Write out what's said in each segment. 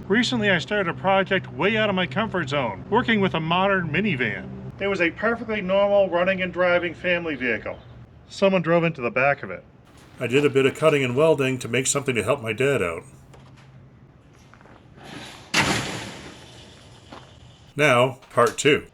Recently I started a project way out of my comfort zone, working with a modern minivan. It was a perfectly normal running and driving family vehicle. Someone drove into the back of it. I did a bit of cutting and welding to make something to help my dad out. Now, part 2.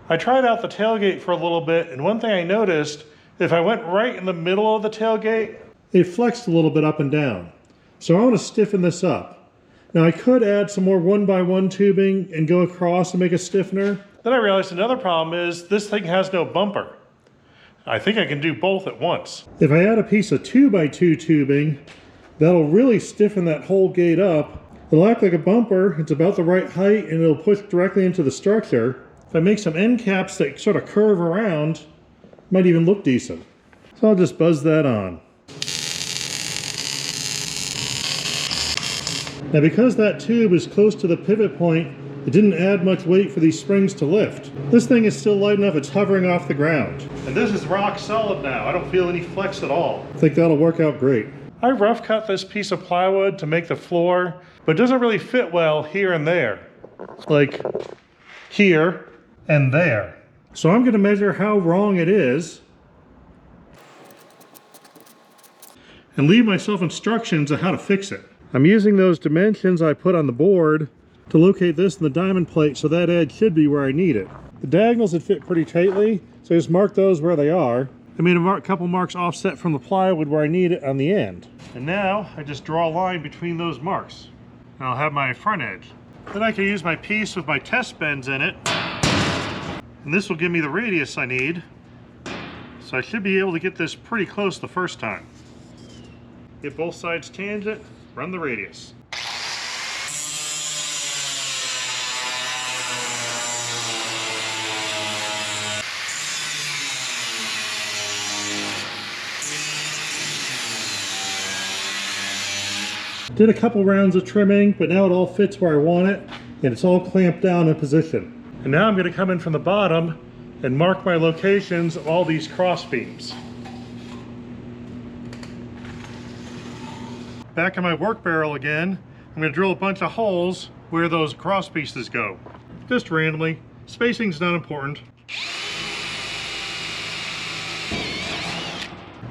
I tried out the tailgate for a little bit, and one thing I noticed, if I went right in the middle of the tailgate, it flexed a little bit up and down. So I want to stiffen this up. Now I could add some more 1x1 tubing and go across and make a stiffener. Then I realized another problem is this thing has no bumper. I think I can do both at once. If I add a piece of 2x2 tubing, that'll really stiffen that whole gate up. It'll act like a bumper, it's about the right height, and it'll push directly into the structure. If I make some end caps that sort of curve around, it might even look decent. So I'll just buzz that on. Now because that tube is close to the pivot point, it didn't add much weight for these springs to lift. This thing is still light enough, it's hovering off the ground. And this is rock solid now, I don't feel any flex at all. I think that'll work out great. I rough cut this piece of plywood to make the floor, but it doesn't really fit well here and there. Like here and there. So I'm going to measure how wrong it is and leave myself instructions on how to fix it. I'm using those dimensions I put on the board to locate this in the diamond plate, so that edge should be where I need it. The diagonals would fit pretty tightly, so I just mark those where they are. I made a couple marks offset from the plywood where I need it on the end. And now I just draw a line between those marks. And I'll have my front edge. Then I can use my piece with my test bends in it. And this will give me the radius I need. So I should be able to get this pretty close the first time. Get both sides tangent, run the radius. Did a couple rounds of trimming, but now it all fits where I want it, and it's all clamped down in position. And now I'm going to come in from the bottom and mark my locations of all these cross beams. Back in my work barrel again, I'm going to drill a bunch of holes where those cross pieces go. Just randomly. Spacing's not important.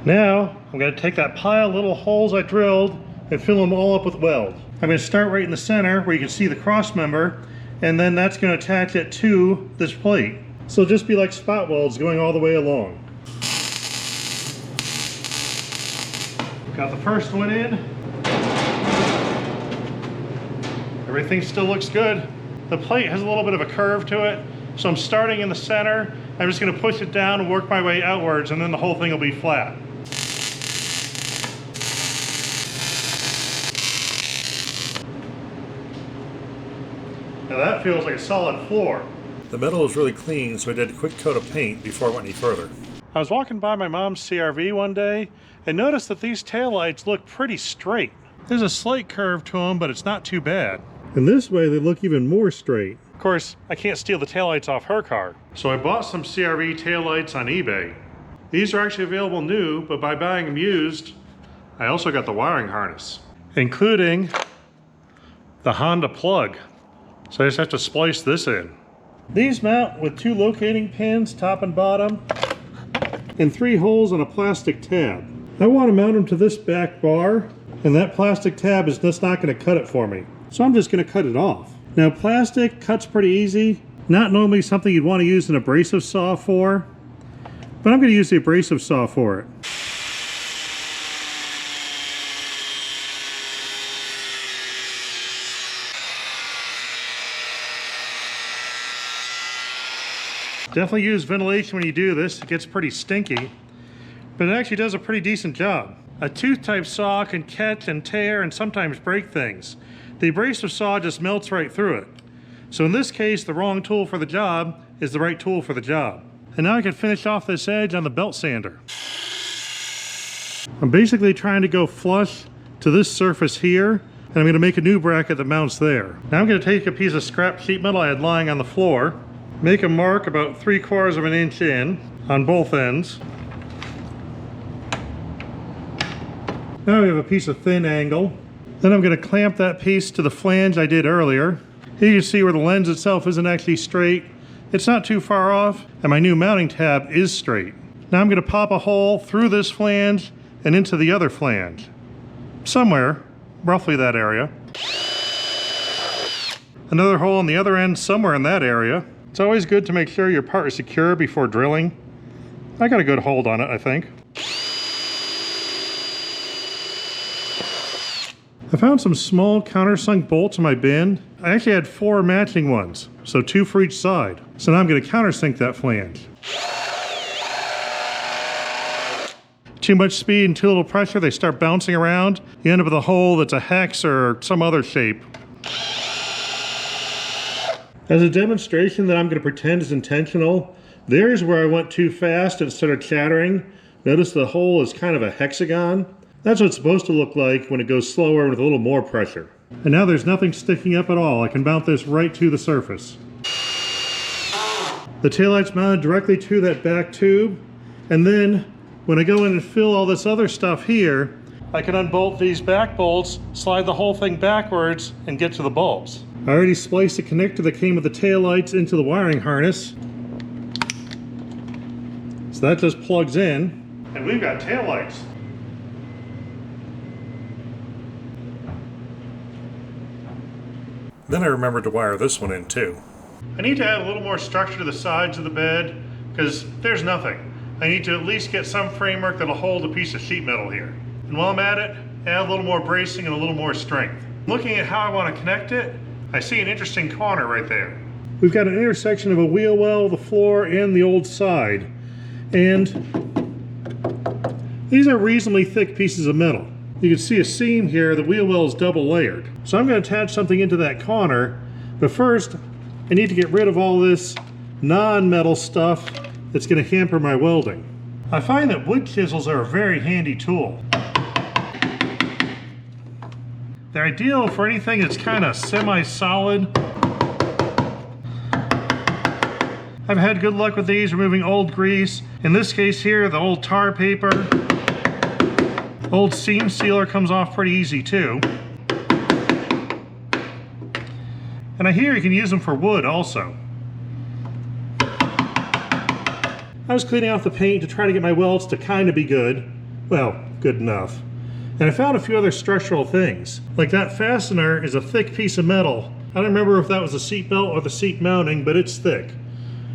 Now, I'm going to take that pile of little holes I drilled and fill them all up with weld. I'm going to start right in the center where you can see the cross member, and then that's going to attach it to this plate. So just be like spot welds going all the way along. Got the first one in. Everything still looks good. The plate has a little bit of a curve to it, so I'm starting in the center. I'm just going to push it down and work my way outwards, and then the whole thing will be flat. Now that feels like a solid floor. The metal is really clean, so I did a quick coat of paint before I went any further. I was walking by my mom's CRV one day and noticed that these taillights look pretty straight. There's a slight curve to them, but it's not too bad. And this way they look even more straight. Of course, I can't steal the taillights off her car. So I bought some CRV taillights on eBay. These are actually available new, but by buying them used, I also got the wiring harness, including the Honda plug. So I just have to splice this in. These mount with 2 locating pins, top and bottom, and 3 holes on a plastic tab. I want to mount them to this back bar, and that plastic tab is just not going to cut it for me. So I'm just going to cut it off. Now plastic cuts pretty easy, not normally something you'd want to use an abrasive saw for, but I'm going to use the abrasive saw for it. Definitely use ventilation when you do this. It gets pretty stinky, but it actually does a pretty decent job. A tooth type saw can catch and tear and sometimes break things. The abrasive saw just melts right through it. So in this case, the wrong tool for the job is the right tool for the job. And now I can finish off this edge on the belt sander. I'm basically trying to go flush to this surface here, and I'm going to make a new bracket that mounts there. Now I'm going to take a piece of scrap sheet metal I had lying on the floor, make a mark about 3/4 of an inch in on both ends, Now we have a piece of thin angle. Then I'm going to clamp that piece to the flange I did earlier. Here you can see where the lens itself isn't actually straight. It's not too far off, and my new mounting tab is straight. Now I'm going to pop a hole through this flange and into the other flange. Somewhere, roughly that area. Another hole on the other end, somewhere in that area. It's always good to make sure your part is secure before drilling. I got a good hold on it, I think. I found some small countersunk bolts in my bin. I actually had 4 matching ones, so 2 for each side. So now I'm going to countersink that flange. Too much speed and too little pressure, they start bouncing around. You end up with a hole that's a hex or some other shape. As a demonstration that I'm going to pretend is intentional, there's where I went too fast and it started chattering. Notice the hole is kind of a hexagon. That's what it's supposed to look like when it goes slower with a little more pressure. And now there's nothing sticking up at all. I can mount this right to the surface. The taillight's mounted directly to that back tube, and then when I go in and fill all this other stuff here, I can unbolt these back bolts, slide the whole thing backwards, and get to the bulbs. I already spliced the connector that came with the taillights into the wiring harness. So that just plugs in, and we've got taillights. Then I remembered to wire this one in too. I need to add a little more structure to the sides of the bed because there's nothing. I need to at least get some framework that'll hold a piece of sheet metal here. And while I'm at it, add a little more bracing and a little more strength. Looking at how I want to connect it, I see an interesting corner right there. We've got an intersection of a wheel well, the floor, and the old side. And these are reasonably thick pieces of metal. You can see a seam here, the wheel well is double layered. So I'm going to attach something into that corner, but first I need to get rid of all this non-metal stuff that's going to hamper my welding. I find that wood chisels are a very handy tool. They're ideal for anything that's kind of semi-solid. I've had good luck with these removing old grease. In this case here, the old tar paper. Old seam sealer comes off pretty easy too. And I hear you can use them for wood also. I was cleaning off the paint to try to get my welds to kind of be good. Well, good enough. And I found a few other structural things. Like that fastener is a thick piece of metal. I don't remember if that was the seat belt or the seat mounting, but it's thick.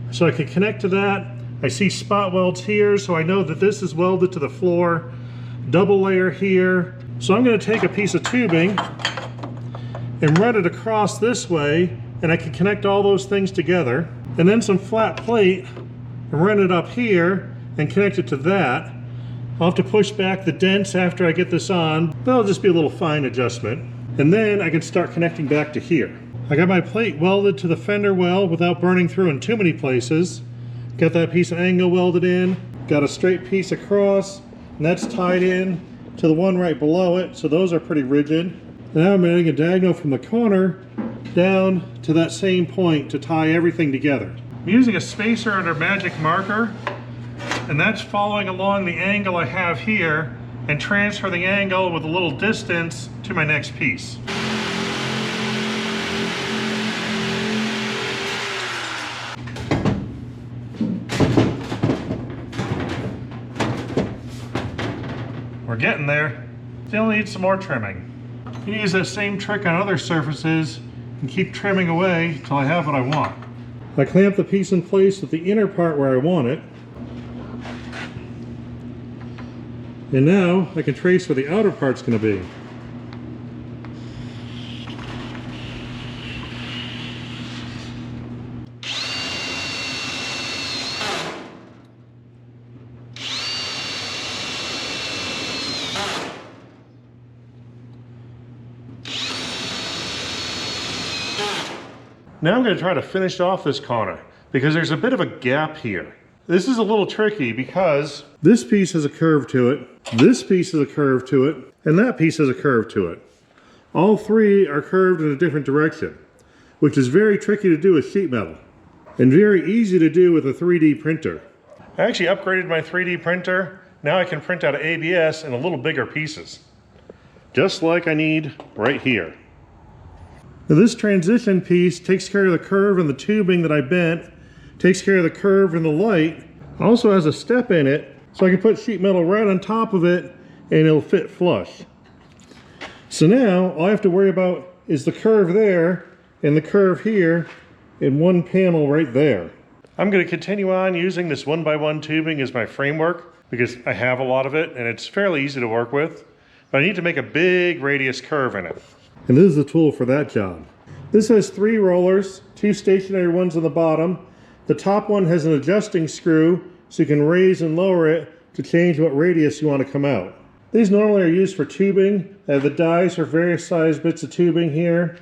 So I can connect to that. I see spot welds here, so I know that this is welded to the floor. Double layer here. So I'm going to take a piece of tubing and run it across this way, and I can connect all those things together. And then some flat plate and run it up here and connect it to that. I'll have to push back the dents after I get this on. That'll just be a little fine adjustment. And then I can start connecting back to here. I got my plate welded to the fender well without burning through in too many places. Got that piece of angle welded in. Got a straight piece across, and that's tied in to the one right below it, so those are pretty rigid. Now I'm adding a diagonal from the corner down to that same point to tie everything together. I'm using a spacer under magic marker, and that's following along the angle I have here and transfer the angle with a little distance to my next piece. We're getting there. Still need some more trimming. You can use that same trick on other surfaces and keep trimming away till I have what I want. I clamp the piece in place with the inner part where I want it. And now I can trace where the outer part's going to be. Now I'm going to try to finish off this corner because there's a bit of a gap here. This is a little tricky because this piece has a curve to it, this piece has a curve to it, and that piece has a curve to it. All three are curved in a different direction, which is very tricky to do with sheet metal and very easy to do with a 3D printer. I actually upgraded my 3D printer. Now I can print out of ABS in a little bigger pieces. just like I need right here. Now this transition piece takes care of the curve and the tubing that I bent, takes care of the curve and the light, also has a step in it, so I can put sheet metal right on top of it and it'll fit flush. So now all I have to worry about is the curve there and the curve here in one panel right there. I'm going to continue on using this 1x1 tubing as my framework because I have a lot of it and it's fairly easy to work with. But I need to make a big radius curve in it. And this is the tool for that job. This has 3 rollers, 2 stationary ones on the bottom. The top one has an adjusting screw so you can raise and lower it to change what radius you want to come out. These normally are used for tubing. I have the dies for various size bits of tubing here.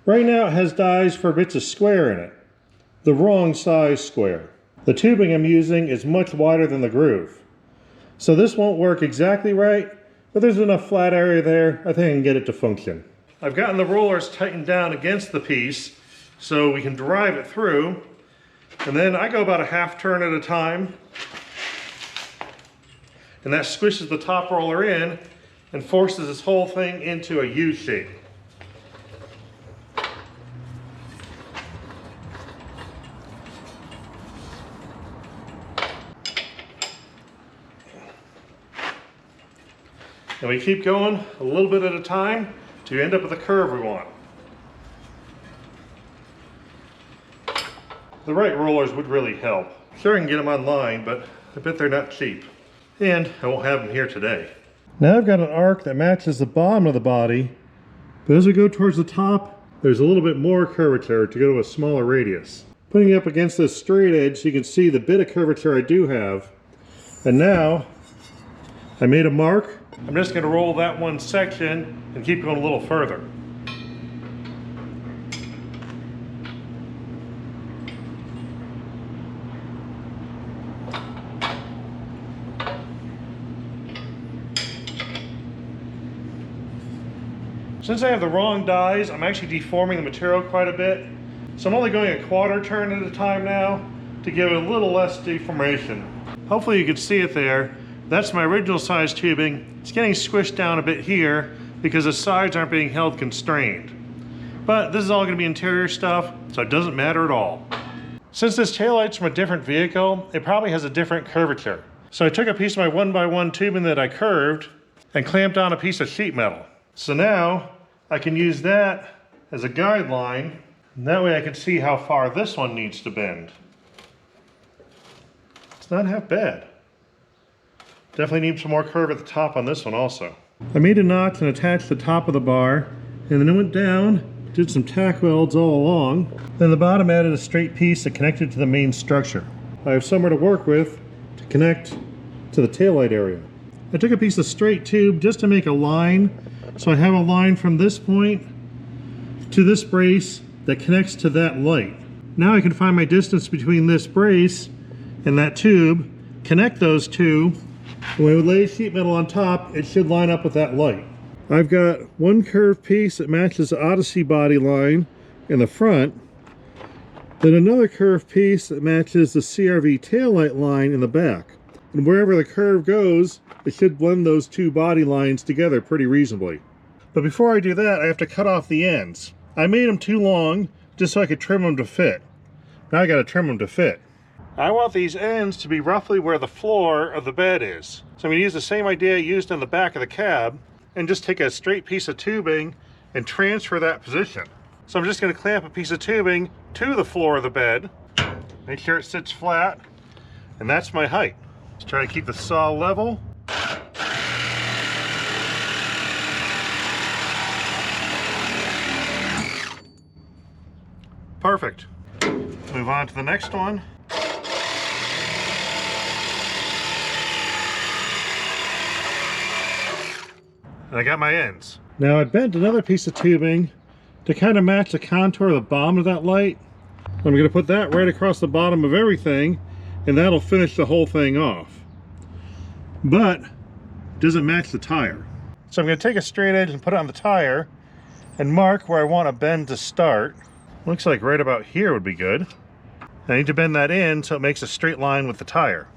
Right now it has dies for bits of square in it. The wrong size square. The tubing I'm using is much wider than the groove. So this won't work exactly right, but there's enough flat area there, I think I can get it to function. I've gotten the rollers tightened down against the piece so we can drive it through. And then I go about a half turn at a time. And that squishes the top roller in and forces this whole thing into a U shape. And we keep going a little bit at a time to end up with the curve we want. The right rollers would really help. Sure, I can get them online, but I bet they're not cheap. And I won't have them here today. Now I've got an arc that matches the bottom of the body, but as we go towards the top, there's a little bit more curvature to go to a smaller radius. Putting it up against this straight edge, you can see the bit of curvature I do have. And now, I made a mark. I'm just going to roll that one section and keep going a little further. Since I have the wrong dies, I'm actually deforming the material quite a bit. So I'm only going a quarter turn at a time now to give it a little less deformation. Hopefully you can see it there. That's my original size tubing. It's getting squished down a bit here because the sides aren't being held constrained. But this is all going to be interior stuff, so it doesn't matter at all. Since this taillight's from a different vehicle, it probably has a different curvature. So I took a piece of my 1x1 tubing that I curved and clamped on a piece of sheet metal. So now I can use that as a guideline, and that way I can see how far this one needs to bend. It's not half bad. Definitely need some more curve at the top on this one also. I made a notch and attached the top of the bar, and then I went down, did some tack welds all along. Then the bottom added a straight piece that connected to the main structure. I have somewhere to work with to connect to the taillight area. I took a piece of straight tube just to make a line, so I have a line from this point to this brace that connects to that light. Now I can find my distance between this brace and that tube, connect those two. When we lay sheet metal on top, it should line up with that light. I've got one curved piece that matches the Odyssey body line in the front, then another curved piece that matches the CRV taillight line in the back. And wherever the curve goes, it should blend those two body lines together pretty reasonably. But before I do that, I have to cut off the ends. I made them too long just so I could trim them to fit. Now I got to trim them to fit. I want these ends to be roughly where the floor of the bed is. So I'm going to use the same idea I used on the back of the cab and just take a straight piece of tubing and transfer that position. So I'm just going to clamp a piece of tubing to the floor of the bed, make sure it sits flat, and that's my height. Just try to keep the saw level. Perfect. Move on to the next one. And I got my ends. Now I bent another piece of tubing to kind of match the contour of the bottom of that light. I'm going to put that right across the bottom of everything, and that'll finish the whole thing off. But it doesn't match the tire. So I'm going to take a straight edge and put it on the tire and mark where I want a bend to start. Looks like right about here would be good. I need to bend that in so it makes a straight line with the tire.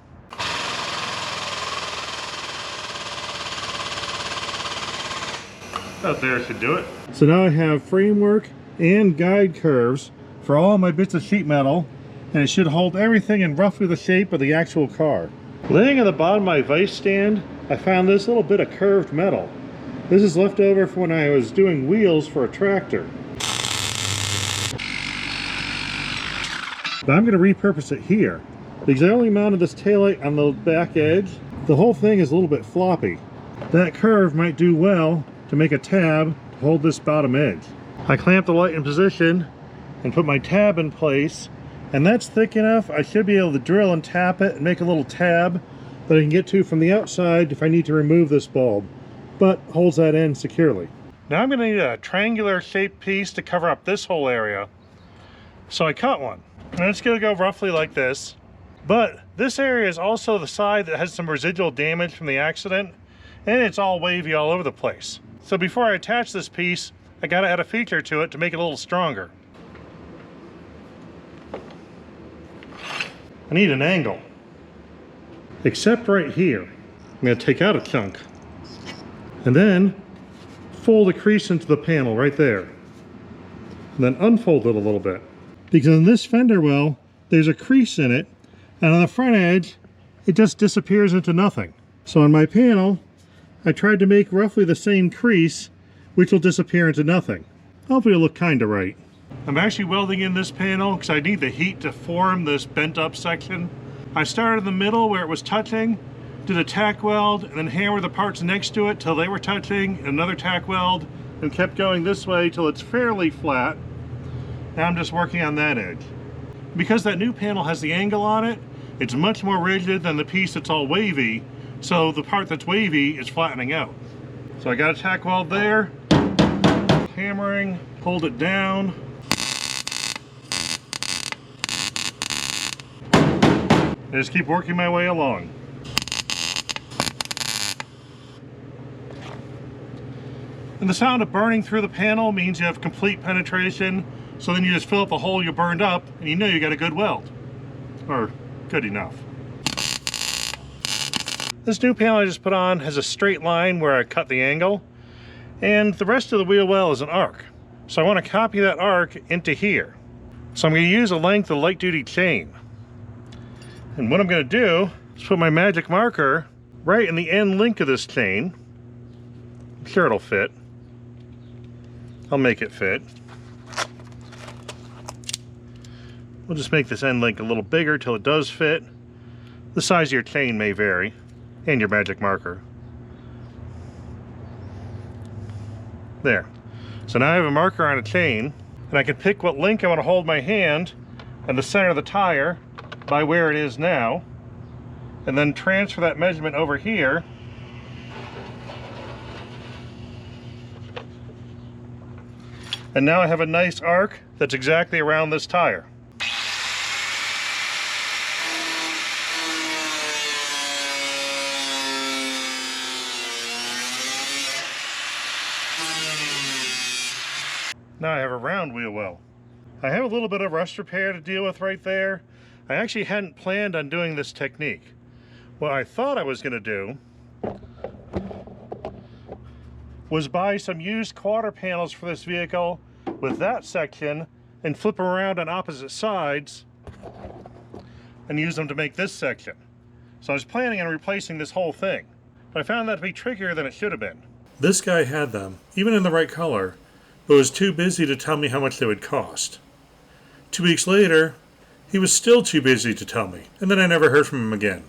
About there should do it. So now I have framework and guide curves for all my bits of sheet metal, and it should hold everything in roughly the shape of the actual car. Laying on the bottom of my vise stand, I found this little bit of curved metal. This is left over from when I was doing wheels for a tractor. But I'm going to repurpose it here, because I only mounted this taillight on the back edge. The whole thing is a little bit floppy. That curve might do well to make a tab to hold this bottom edge. I clamp the light in position and put my tab in place, and that's thick enough I should be able to drill and tap it and make a little tab that I can get to from the outside if I need to remove this bulb, but holds that end securely. Now I'm going to need a triangular shaped piece to cover up this whole area. So I cut one, and it's going to go roughly like this. But this area is also the side that has some residual damage from the accident, and it's all wavy all over the place. So before I attach this piece, I got to add a feature to it to make it a little stronger. I need an angle, except right here. I'm going to take out a chunk and then fold a crease into the panel right there, and then unfold it a little bit, because in this fender well there's a crease in it, and on the front edge it just disappears into nothing. So on my panel I tried to make roughly the same crease, which will disappear into nothing. Hopefully it'll look kind of right. I'm actually welding in this panel because I need the heat to form this bent up section. I started in the middle where it was touching, did a tack weld, and then hammered the parts next to it till they were touching, another tack weld, and kept going this way till it's fairly flat. Now I'm just working on that edge. Because that new panel has the angle on it, it's much more rigid than the piece that's all wavy, so the part that's wavy is flattening out. So I got a tack weld there, hammering, pulled it down. I just keep working my way along. And the sound of burning through the panel means you have complete penetration, so then you just fill up the hole you burned up and you know you got a good weld. Or good enough. This new panel I just put on has a straight line where I cut the angle, and the rest of the wheel well is an arc. So I want to copy that arc into here. So I'm going to use a length of light duty chain. And what I'm going to do is put my magic marker right in the end link of this chain. I'm sure it'll fit. I'll make it fit. We'll just make this end link a little bigger till it does fit. The size of your chain may vary, and your magic marker. There. So now I have a marker on a chain, and I can pick what link I want to hold my hand and the center of the tire by where it is now, and then transfer that measurement over here. And now I have a nice arc that's exactly around this tire. Now I have a round wheel well. I have a little bit of rust repair to deal with right there. I actually hadn't planned on doing this technique. What I thought I was going to do was buy some used quarter panels for this vehicle with that section and flip them around on opposite sides and use them to make this section. So I was planning on replacing this whole thing, but I found that to be trickier than it should have been. This guy had them, even in the right color, but was too busy to tell me how much they would cost. 2 weeks later, he was still too busy to tell me, and then I never heard from him again.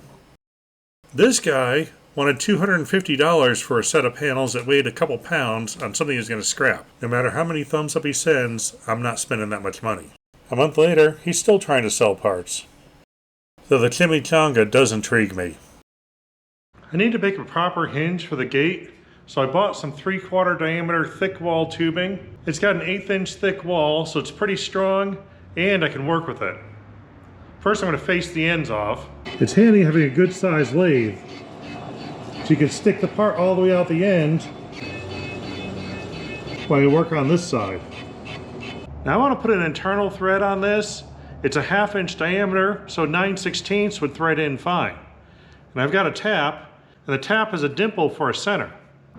This guy wanted $250 for a set of panels that weighed a couple pounds on something he's going to scrap. No matter how many thumbs up he sends, I'm not spending that much money. A month later, he's still trying to sell parts. So the chimichanga does intrigue me. I need to make a proper hinge for the gate, so I bought some 3/4 diameter thick wall tubing. It's got an 1/8 inch thick wall, so it's pretty strong, and I can work with it. First I'm going to face the ends off. It's handy having a good sized lathe, so you can stick the part all the way out the end while you work on this side. Now I want to put an internal thread on this. It's a 1/2 inch diameter, so 9/16 would thread in fine. And I've got a tap, and the tap has a dimple for a center.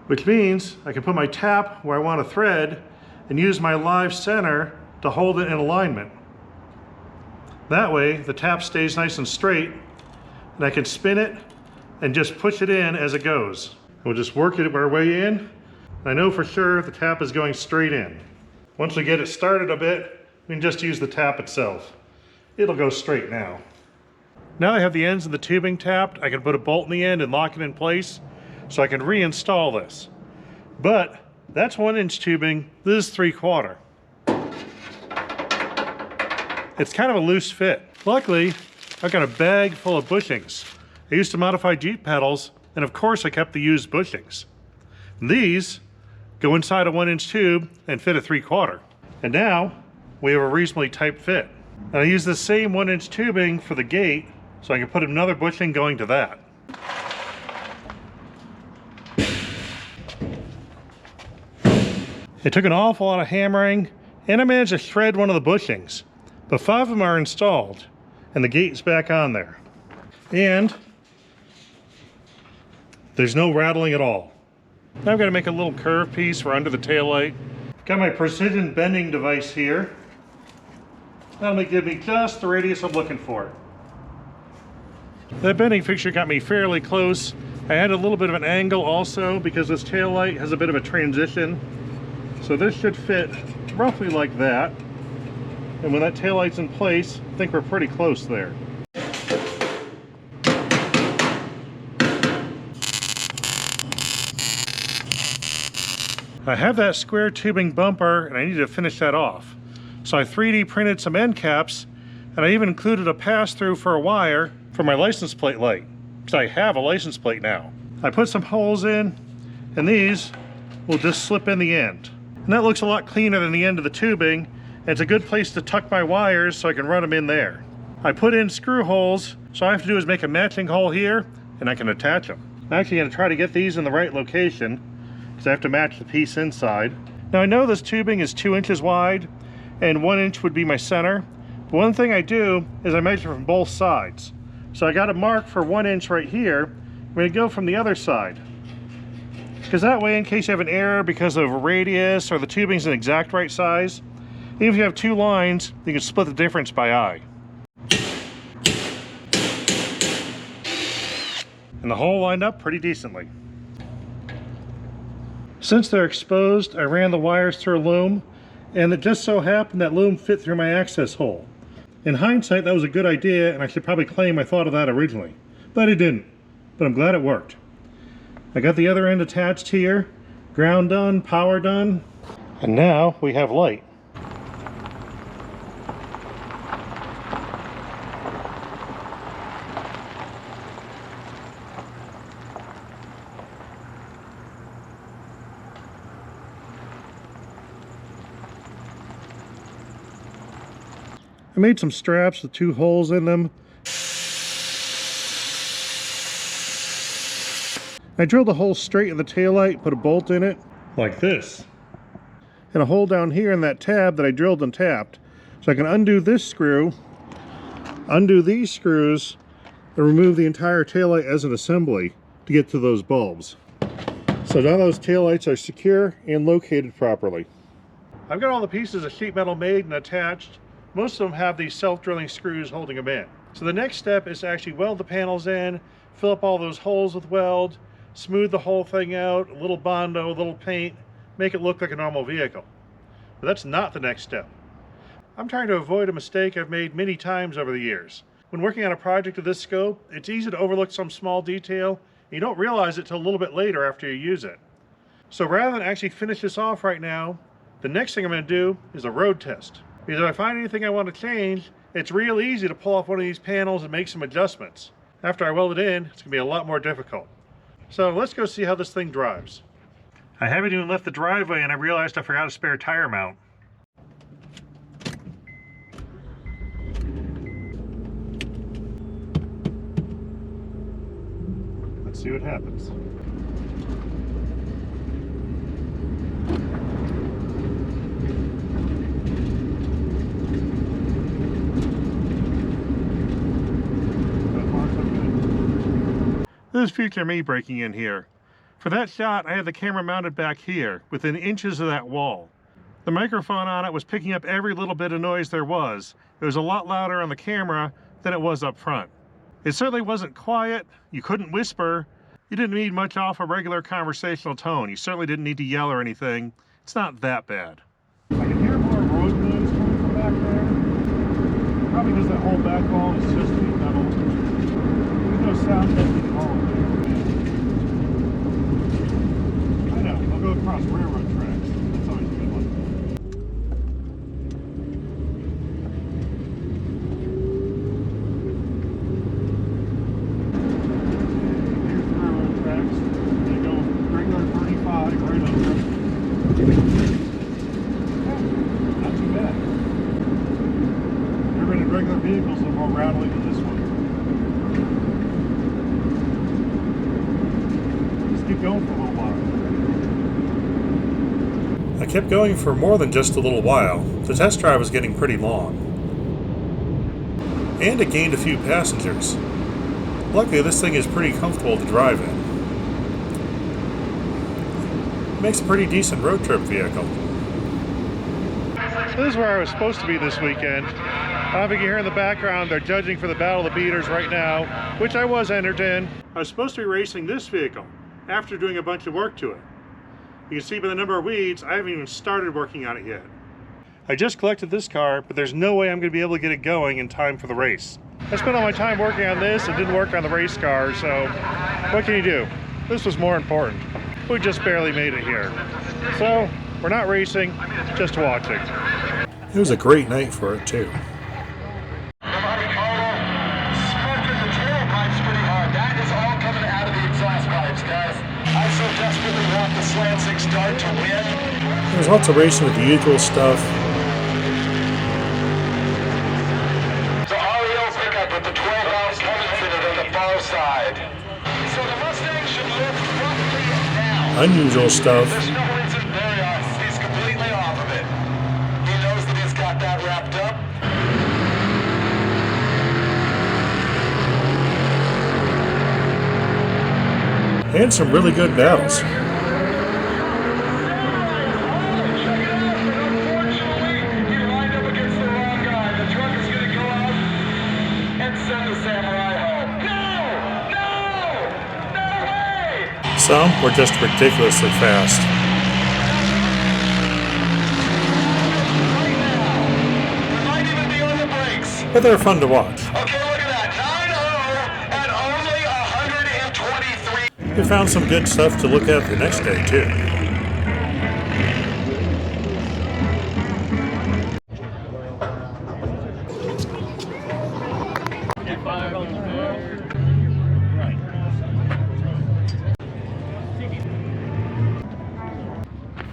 which means I can put my tap where I want to thread and use my live center to hold it in alignment. That way the tap stays nice and straight and I can spin it and just push it in as it goes. We'll just work it our way in. I know for sure the tap is going straight in. Once we get it started a bit, we can just use the tap itself. It'll go straight now. Now I have the ends of the tubing tapped, I can put a bolt in the end and lock it in place so I can reinstall this. But that's 1-inch tubing, this is 3/4. It's kind of a loose fit. Luckily, I've got a bag full of bushings. I used to modify Jeep pedals, and of course I kept the used bushings. These go inside a 1-inch tube and fit a 3/4. And now we have a reasonably tight fit. And I use the same 1-inch tubing for the gate, so I can put another bushing going to that. It took an awful lot of hammering, and I managed to shred one of the bushings. But 5 of them are installed, and the gate's back on there. And there's no rattling at all. Now I've got to make a little curve piece for under the taillight. Got my precision bending device here. That'll give me just the radius I'm looking for. That bending fixture got me fairly close. I had a little bit of an angle also because this taillight has a bit of a transition. So this should fit roughly like that. And when that taillight's in place, I think we're pretty close there. I have that square tubing bumper and I need to finish that off. So I 3D printed some end caps and I even included a pass-through for a wire for my license plate light, because I have a license plate now. I put some holes in and these will just slip in the end. And that looks a lot cleaner than the end of the tubing, and it's a good place to tuck my wires so I can run them in there. I put in screw holes, so all I have to do is make a matching hole here and I can attach them. I'm actually going to try to get these in the right location because I have to match the piece inside. Now I know this tubing is 2 inches wide and 1 inch would be my center. But one thing I do is I measure from both sides. So I got a mark for 1 inch right here. I'm going to go from the other side. Because that way, in case you have an error because of a radius or the tubing's an exact right size, even if you have 2 lines, you can split the difference by eye. And the hole lined up pretty decently. Since they're exposed, I ran the wires through a loom, and it just so happened that loom fit through my access hole. In hindsight, that was a good idea, and I should probably claim I thought of that originally. But it didn't. But I'm glad it worked. I got the other end attached here, ground done, power done, and now we have light. I made some straps with 2 holes in them. I drilled a hole straight in the taillight, put a bolt in it, like this. And a hole down here in that tab that I drilled and tapped. So I can undo this screw, undo these screws, and remove the entire taillight as an assembly to get to those bulbs. So now those taillights are secure and located properly. I've got all the pieces of sheet metal made and attached. Most of them have these self-drilling screws holding them in. So the next step is to actually weld the panels in, fill up all those holes with weld, smooth the whole thing out, a little Bondo, a little paint, make it look like a normal vehicle. But that's not the next step. I'm trying to avoid a mistake I've made many times over the years. When working on a project of this scope, it's easy to overlook some small detail, and you don't realize it till a little bit later after you use it. So rather than actually finish this off right now, the next thing I'm going to do is a road test. Because if I find anything I want to change, it's real easy to pull off one of these panels and make some adjustments. After I weld it in, it's going to be a lot more difficult. So let's go see how this thing drives. I haven't even left the driveway and I realized I forgot a spare tire mount. Let's see what happens. This is future me breaking in here. For that shot, I had the camera mounted back here, within inches of that wall. The microphone on it was picking up every little bit of noise there was. It was a lot louder on the camera than it was up front. It certainly wasn't quiet, you couldn't whisper, you didn't need much off a regular conversational tone. You certainly didn't need to yell or anything. It's not that bad. I can hear more road noise coming from back there. Probably because that whole back wall is just metal. There's no sound deadening wall there. I know, I'll go across railroad tracks. That's always a good one. Vehicles are more rattling than this one. Just keep going for a little while. I kept going for more than just a little while. The test drive was getting pretty long. And it gained a few passengers. Luckily, this thing is pretty comfortable to drive in. It makes a pretty decent road trip vehicle. This is where I was supposed to be this weekend. I don't know if you can hear in the background, they're judging for the Battle of the Beaters right now, which I was entered in. I was supposed to be racing this vehicle after doing a bunch of work to it. You can see by the number of weeds, I haven't even started working on it yet. I just collected this car, but there's no way I'm going to be able to get it going in time for the race. I spent all my time working on this and didn't work on the race car, so what can you do? This was more important. We just barely made it here. So, we're not racing, just watching. It was a great night for it too. There's lots of racing with the usual stuff. The REO pickup with the 12-ounce plumbing fitted on the far side. So the Mustang should lift roughly now. Unusual stuff. There's no reason he's completely off of it. He knows that he's got that wrapped up. And some really good battles. Some were just ridiculously fast. But they're fun to watch. Okay, look at that. 9-0 and only 123. We found some good stuff to look at the next day, too.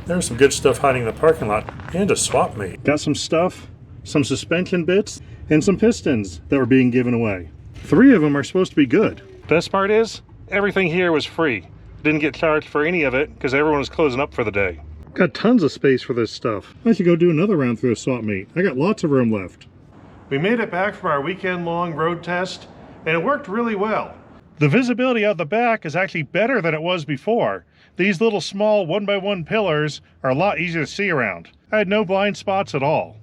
There's some good stuff hiding in the parking lot, and a swap meet. Got some stuff, some suspension bits, and some pistons that were being given away. 3 of them are supposed to be good. Best part is, everything here was free. Didn't get charged for any of it because everyone was closing up for the day. Got tons of space for this stuff. I should go do another round through a swap meet. I got lots of room left. We made it back from our weekend-long road test, and it worked really well. The visibility out the back is actually better than it was before. These little small 1x1 pillars are a lot easier to see around. I had no blind spots at all.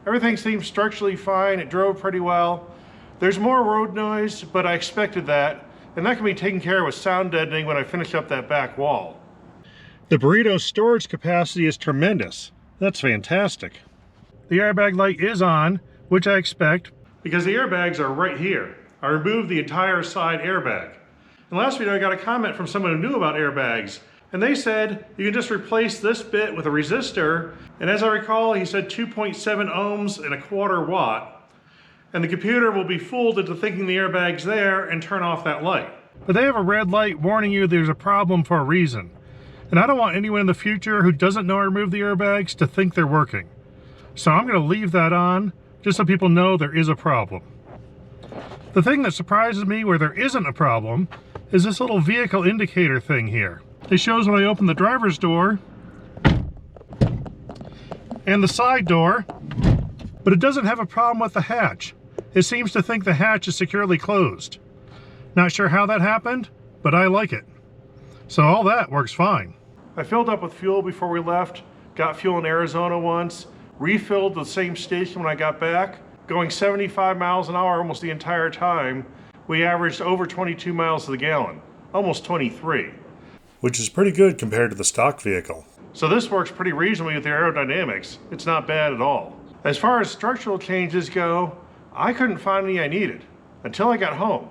Everything seemed structurally fine. It drove pretty well. There's more road noise, but I expected that, and that can be taken care of with sound deadening when I finish up that back wall. The burrito storage capacity is tremendous. That's fantastic. The airbag light is on, which I expect, because the airbags are right here. I removed the entire side airbag. And last video I got a comment from someone who knew about airbags, and they said you can just replace this bit with a resistor, and as I recall he said 2.7 ohms and a 1/4 watt, and the computer will be fooled into thinking the airbag's there and turn off that light. But they have a red light warning you there's a problem for a reason, and I don't want anyone in the future who doesn't know I removed the airbags to think they're working. So I'm going to leave that on just so people know there is a problem. The thing that surprises me where there isn't a problem is this little vehicle indicator thing here. It shows when I open the driver's door and the side door, but it doesn't have a problem with the hatch. It seems to think the hatch is securely closed. Not sure how that happened, but I like it. So all that works fine. I filled up with fuel before we left, got fuel in Arizona once, refilled the same station when I got back, going 75 miles an hour almost the entire time. We averaged over 22 miles to the gallon, almost 23. Which is pretty good compared to the stock vehicle. So this works pretty reasonably with the aerodynamics. It's not bad at all. As far as structural changes go, I couldn't find any I needed until I got home.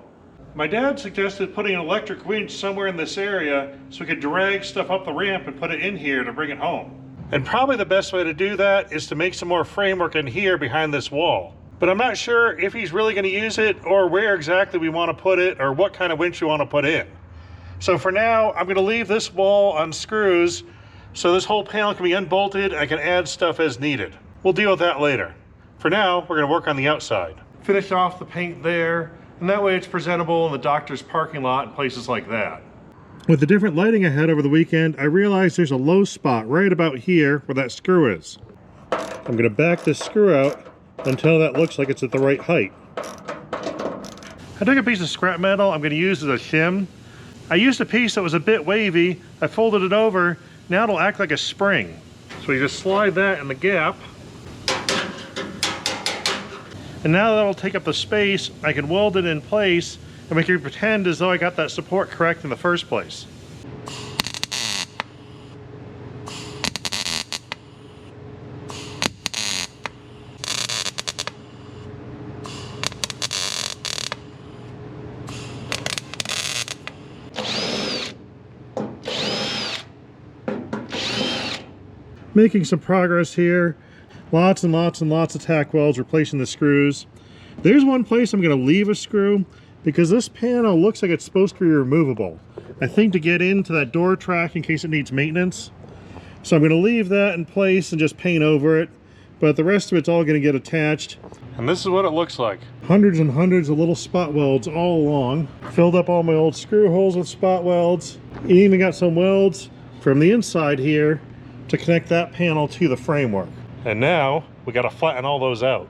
My dad suggested putting an electric winch somewhere in this area so we could drag stuff up the ramp and put it in here to bring it home. And probably the best way to do that is to make some more framework in here behind this wall. But I'm not sure if he's really going to use it or where exactly we want to put it or what kind of winch we want to put in. So for now, I'm going to leave this wall on screws so this whole panel can be unbolted and I can add stuff as needed. We'll deal with that later. For now, we're going to work on the outside. Finish off the paint there, and that way it's presentable in the doctor's parking lot and places like that. With the different lighting I had over the weekend, I realized there's a low spot right about here where that screw is. I'm going to back this screw out until that looks like it's at the right height. I took a piece of scrap metal I'm going to use as a shim. I used a piece that was a bit wavy. I folded it over. Now it'll act like a spring. So you just slide that in the gap. And now that'll take up the space, I can weld it in place and make it pretend as though I got that support correct in the first place. Making some progress here. Lots and lots and lots of tack welds replacing the screws. There's one place I'm going to leave a screw because this panel looks like it's supposed to be removable. I think to get into that door track in case it needs maintenance. So I'm going to leave that in place and just paint over it. But the rest of it's all going to get attached. And this is what it looks like. Hundreds and hundreds of little spot welds all along. Filled up all my old screw holes with spot welds. Even got some welds from the inside here to connect that panel to the framework. And now we got to flatten all those out.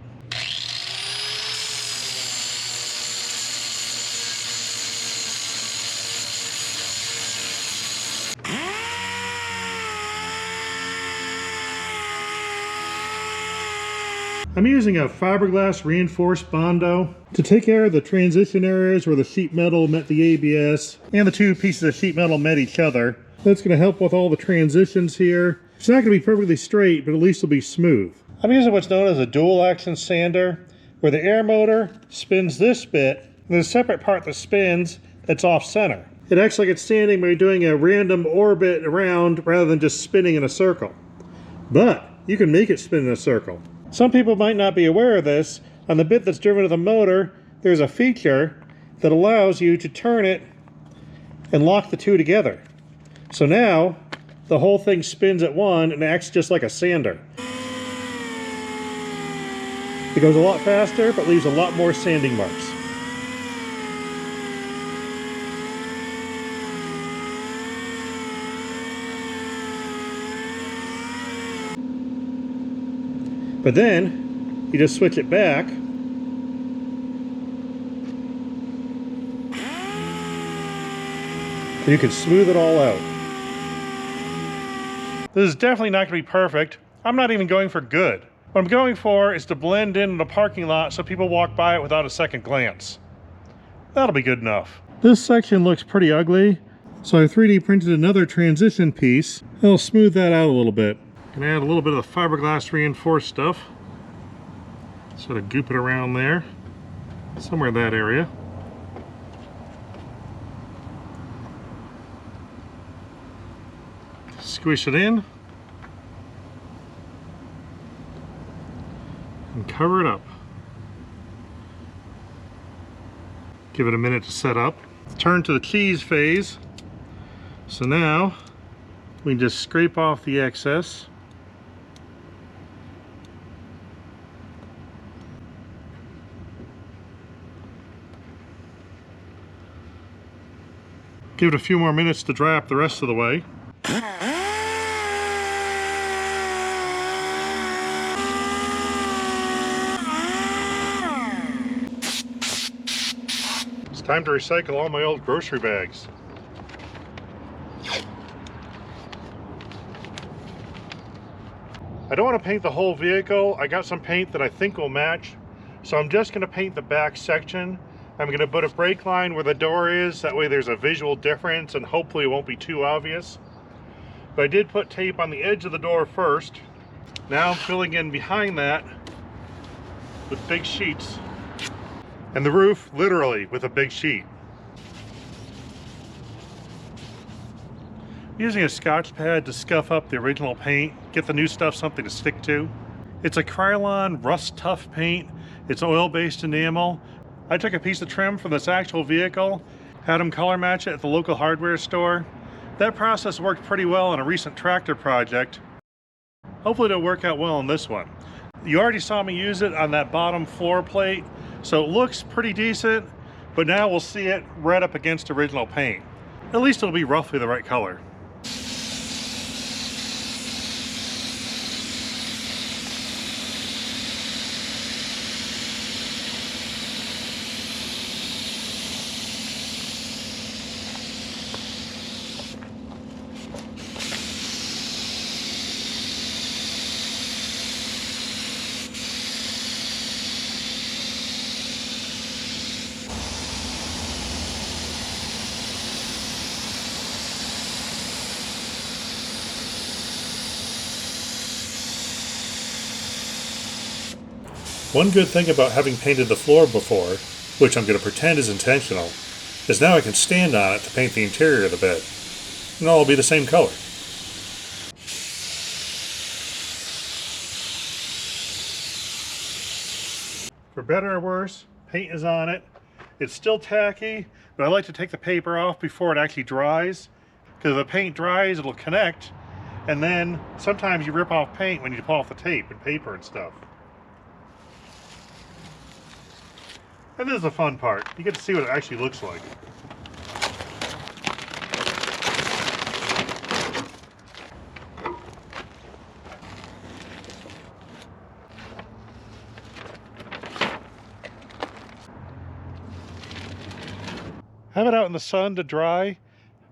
I'm using a fiberglass reinforced Bondo to take care of the transition areas where the sheet metal met the ABS and the two pieces of sheet metal met each other. That's going to help with all the transitions here. It's not going to be perfectly straight, but at least it'll be smooth. I'm using what's known as a dual action sander, where the air motor spins this bit, and there's a separate part that spins that's off center. It acts like it's standing by doing a random orbit around rather than just spinning in a circle. But you can make it spin in a circle. Some people might not be aware of this. On the bit that's driven to the motor, there's a feature that allows you to turn it and lock the two together. So now the whole thing spins at one and acts just like a sander. It goes a lot faster, but leaves a lot more sanding marks. But then you just switch it back. And you can smooth it all out. This is definitely not going to be perfect. I'm not even going for good. What I'm going for is to blend in the parking lot so people walk by it without a second glance. That'll be good enough. This section looks pretty ugly, so I 3D printed another transition piece. It'll smooth that out a little bit. Gonna add a little bit of the fiberglass reinforced stuff. Sort of goop it around there, somewhere in that area. Squish it in and cover it up. Give it a minute to set up. Turn to the cheese phase. So now we can just scrape off the excess. Give it a few more minutes to dry up the rest of the way. It's time to recycle all my old grocery bags. I don't want to paint the whole vehicle. I got some paint that I think will match. So I'm just going to paint the back section. I'm going to put a brake line where the door is. That way there's a visual difference and hopefully it won't be too obvious. But I did put tape on the edge of the door first. Now I'm filling in behind that with big sheets. And the roof, literally, with a big sheet. Using a Scotch pad to scuff up the original paint, get the new stuff something to stick to. It's a Krylon rust tough paint. It's oil-based enamel. I took a piece of trim from this actual vehicle, had them color match it at the local hardware store. That process worked pretty well on a recent tractor project. Hopefully it'll work out well on this one. You already saw me use it on that bottom floor plate, so it looks pretty decent, but now we'll see it right up against original paint. At least it'll be roughly the right color. One good thing about having painted the floor before, which I'm going to pretend is intentional, is now I can stand on it to paint the interior of the bed. And all will be the same color. For better or worse, paint is on it. It's still tacky, but I like to take the paper off before it actually dries. Because if the paint dries, it'll connect, and then sometimes you rip off paint when you pull off the tape and paper and stuff. And this is the fun part. You get to see what it actually looks like. Have it out in the sun to dry.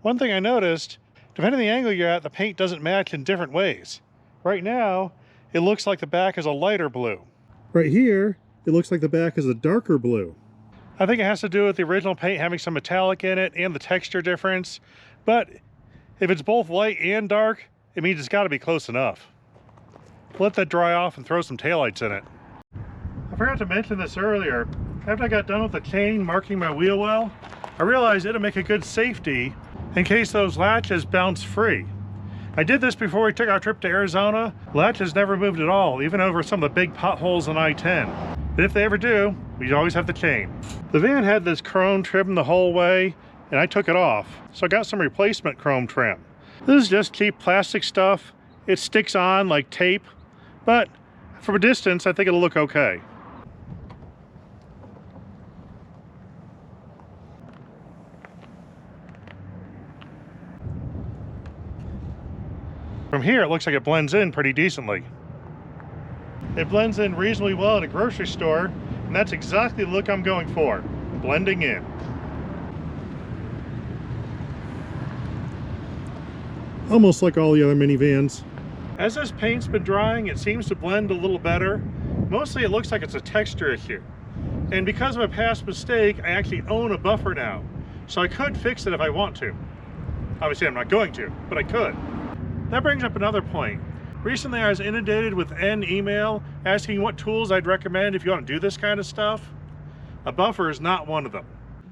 One thing I noticed, depending on the angle you're at, the paint doesn't match in different ways. Right now, it looks like the back is a lighter blue. Right here, it looks like the back is a darker blue. I think it has to do with the original paint having some metallic in it and the texture difference, but if it's both light and dark, it means it's got to be close enough. Let that dry off and throw some taillights in it. I forgot to mention this earlier. After I got done with the chain marking my wheel well, I realized it'll make a good safety in case those latches bounce free. I did this before we took our trip to Arizona. Latches never moved at all, even over some of the big potholes in I-10. But if they ever do, we always have the chain. The van had this chrome trim the whole way, and I took it off. So I got some replacement chrome trim. This is just cheap plastic stuff. It sticks on like tape, but from a distance, I think it'll look okay. From here, it looks like it blends in pretty decently. It blends in reasonably well at a grocery store, and that's exactly the look I'm going for, blending in. Almost like all the other minivans. As this paint's been drying, it seems to blend a little better. Mostly it looks like it's a texture issue. And because of a past mistake, I actually own a buffer now. So I could fix it if I want to. Obviously I'm not going to, but I could. That brings up another point. Recently I was inundated with an email asking what tools I'd recommend if you want to do this kind of stuff. A buffer is not one of them.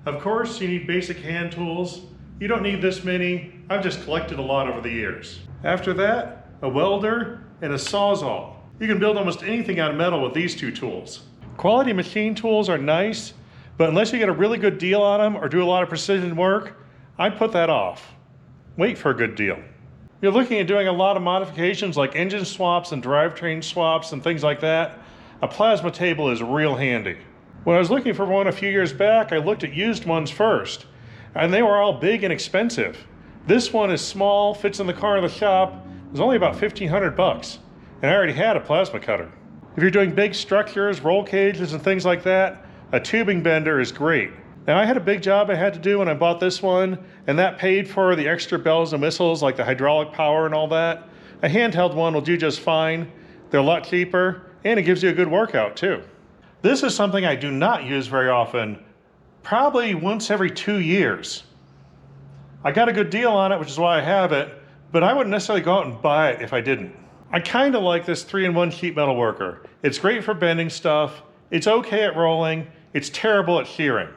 Of course you need basic hand tools. You don't need this many. I've just collected a lot over the years. After that, a welder and a sawzall. You can build almost anything out of metal with these two tools. Quality machine tools are nice, but unless you get a really good deal on them or do a lot of precision work, I'd put that off. Wait for a good deal. You're looking at doing a lot of modifications like engine swaps and drivetrain swaps and things like that. A plasma table is real handy. When I was looking for one a few years back, I looked at used ones first, and they were all big and expensive. This one is small, fits in the car in the shop. It was only about $1,500, and I already had a plasma cutter. If you're doing big structures, roll cages, and things like that, a tubing bender is great. Now I had a big job I had to do when I bought this one, and that paid for the extra bells and whistles like the hydraulic power and all that. A handheld one will do just fine, They're a lot cheaper, and it gives you a good workout too. This is something I do not use very often, probably once every 2 years. I got a good deal on it, which is why I have it, but I wouldn't necessarily go out and buy it if I didn't. I kind of like this 3-in-1 sheet metal worker. It's great for bending stuff, it's okay at rolling, it's terrible at shearing.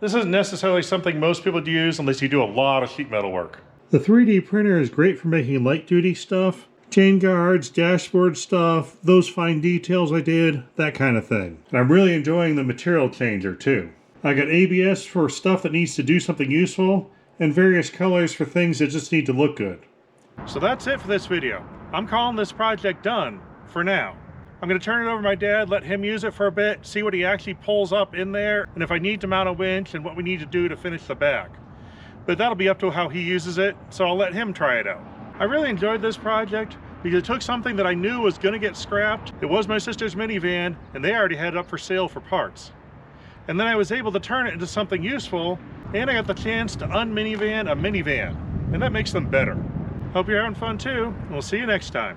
This isn't necessarily something most people use unless you do a lot of sheet metal work. The 3D printer is great for making light duty stuff, chain guards, dashboard stuff, those fine details I did, that kind of thing. And I'm really enjoying the material changer too. I got ABS for stuff that needs to do something useful, and various colors for things that just need to look good. So that's it for this video. I'm calling this project done for now. I'm going to turn it over to my dad, let him use it for a bit, see what he actually pulls up in there, and if I need to mount a winch and what we need to do to finish the back. But that'll be up to how he uses it, so I'll let him try it out. I really enjoyed this project because it took something that I knew was going to get scrapped. It was my sister's minivan, and they already had it up for sale for parts. And then I was able to turn it into something useful, and I got the chance to un-minivan a minivan, and that makes them better. Hope you're having fun too, and we'll see you next time.